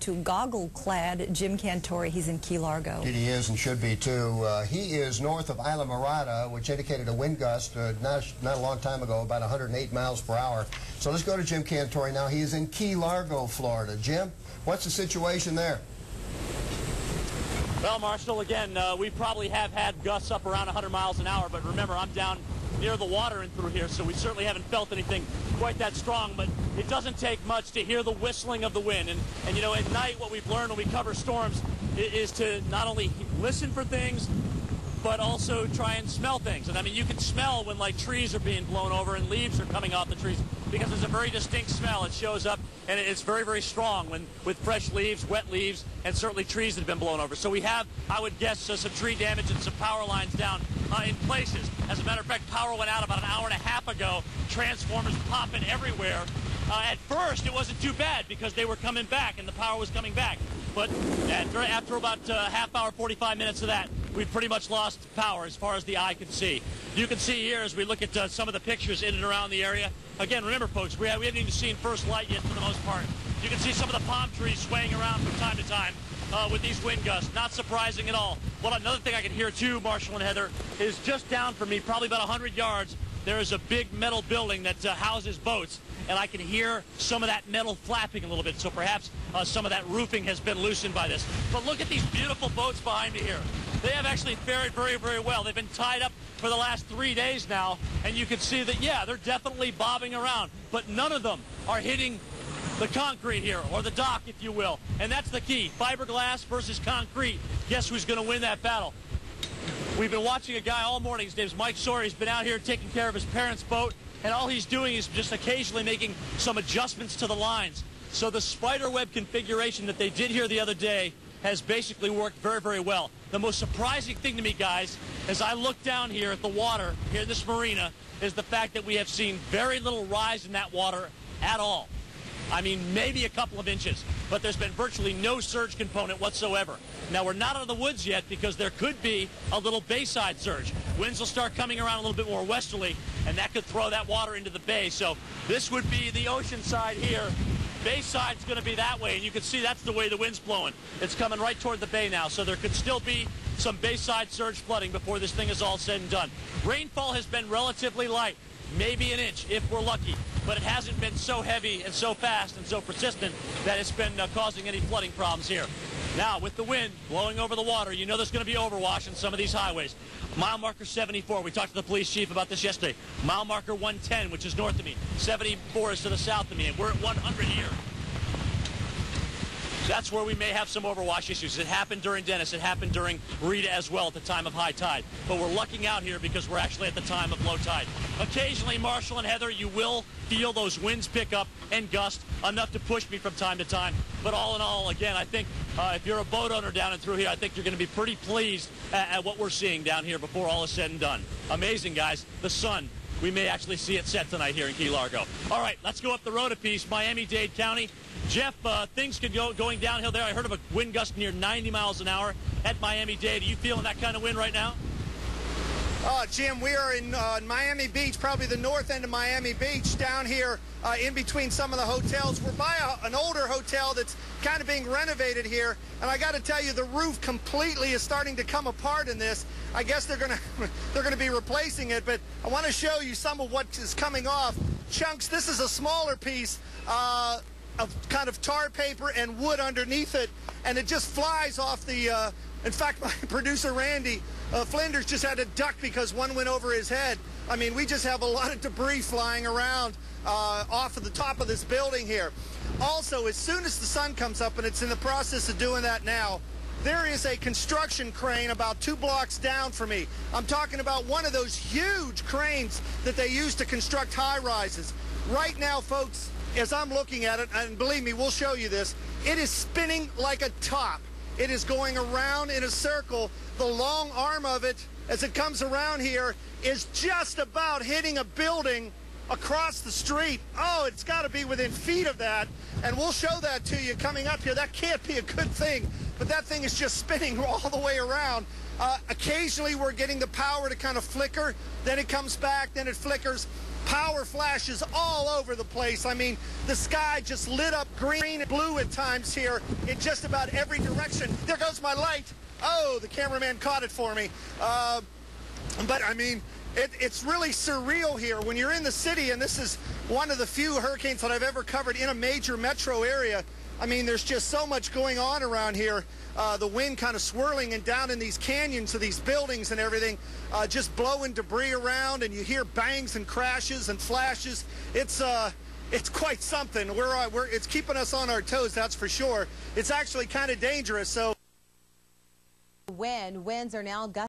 To goggle-clad Jim Cantori. He's in Key Largo. He is and should be too. He is north of Isla Mirada, which indicated a wind gust not a long time ago, about 108 miles per hour. So let's go to Jim Cantori now. He is in Key Largo, Florida. Jim, what's the situation there? Well, Marshall, again, we probably have had gusts up around 100 miles an hour, but remember, I'm down near the water and through here, so we certainly haven't felt anything quite that strong, but it doesn't take much to hear the whistling of the wind. And you know, at night, what we've learned when we cover storms is to not only listen for things, but also try and smell things. And I mean, you can smell when like trees are being blown over and leaves are coming off the trees, because there's a very distinct smell. It shows up, and it's very, very strong when with fresh leaves, wet leaves, and certainly trees that have been blown over. So we have, I would guess, some tree damage and some power lines down in places. As a matter of fact, power went out about an hour and a half ago. Transformers popping everywhere. At first, it wasn't too bad because they were coming back and the power was coming back. But after about half hour, 45 minutes of that, we've pretty much lost power as far as the eye can see. You can see here as we look at some of the pictures in and around the area. Again, remember, folks, we haven't even seen first light yet for the most part. You can see some of the palm trees swaying around from time to time with these wind gusts. Not surprising at all. Well, another thing I can hear too, Marshall and Heather, is just down from me, probably about 100 yards, there is a big metal building that houses boats, and I can hear some of that metal flapping a little bit, so perhaps some of that roofing has been loosened by this. But look at these beautiful boats behind me here. They have actually fared very, very well. They've been tied up for the last 3 days now, and you can see that, yeah, they're definitely bobbing around, but none of them are hitting the concrete here, or the dock, if you will. And that's the key. Fiberglass versus concrete. Guess who's going to win that battle? We've been watching a guy all morning. His name's Mike Sawyer. He's been out here taking care of his parents' boat, and all he's doing is just occasionally making some adjustments to the lines. So the spider web configuration that they did here the other day has basically worked very, very well. The most surprising thing to me, guys, as I look down here at the water here in this marina, is the fact that we have seen very little rise in that water at all. I mean, maybe a couple of inches, but there's been virtually no surge component whatsoever. Now, we're not out of the woods yet because there could be a little bayside surge. Winds will start coming around a little bit more westerly, and that could throw that water into the bay. So this would be the ocean side here. Bayside's going to be that way, and you can see that's the way the wind's blowing. It's coming right toward the bay now, so there could still be some bayside surge flooding before this thing is all said and done. Rainfall has been relatively light, maybe an inch if we're lucky, but it hasn't been so heavy and so fast and so persistent that it's been causing any flooding problems here. Now, with the wind blowing over the water, you know there's going to be overwash in some of these highways. Mile marker 74, we talked to the police chief about this yesterday. Mile marker 110, which is north of me. 74 is to the south of me, and we're at 100 here. That's where we may have some overwash issues. It happened during Dennis. It happened during Rita as well at the time of high tide. But we're lucking out here because we're actually at the time of low tide. Occasionally, Marshall and Heather, you will feel those winds pick up and gust enough to push me from time to time. But all in all, again, I think if you're a boat owner down and through here, I think you're going to be pretty pleased at what we're seeing down here before all is said and done. Amazing, guys. The sun. We may actually see it set tonight here in Key Largo. All right, let's go up the road a piece. Miami-Dade County. Jeff, things could go going downhill there. I heard of a wind gust near 90 miles an hour at Miami-Dade. Are you feeling that kind of wind right now? Jim, we are in Miami Beach, probably the north end of Miami Beach, down here in between some of the hotels. We're by an older hotel that's kind of being renovated here, and I got to tell you, the roof completely is starting to come apart in this. I guess they're gonna be replacing it, but I want to show you some of what is coming off. Chunks, this is a smaller piece of kind of tar paper and wood underneath it, and it just flies off the in fact, my producer Randy Flinders just had to duck because one went over his head. I mean, we just have a lot of debris flying around off of the top of this building here. Also, as soon as the sun comes up, and it's in the process of doing that now, there is a construction crane about 2 blocks down from me. I'm talking about one of those huge cranes that they use to construct high-rises. Right now, folks, as I'm looking at it, and believe me, we'll show you this, it is spinning like a top. It is going around in a circle. The long arm of it, as it comes around here, is just about hitting a building across the street. Oh, it's got to be within feet of that, and we'll show that to you coming up here. That can't be a good thing, but that thing is just spinning all the way around. Occasionally, we're getting the power to kind of flicker, then it comes back, then it flickers. power flashes all over the place. I mean, the sky just lit up green and blue at times here in just about every direction. There goes my light. Oh, the cameraman caught it for me. But I mean, it's really surreal here when you're in the city, and this is one of the few hurricanes that I've ever covered in a major metro area. I mean, there's just so much going on around here. The wind kind of swirling and down in these canyons of these buildings and everything, just blowing debris around, and you hear bangs and crashes and flashes. It's quite something. It's keeping us on our toes, that's for sure. It's actually kind of dangerous. So Winds are now gusting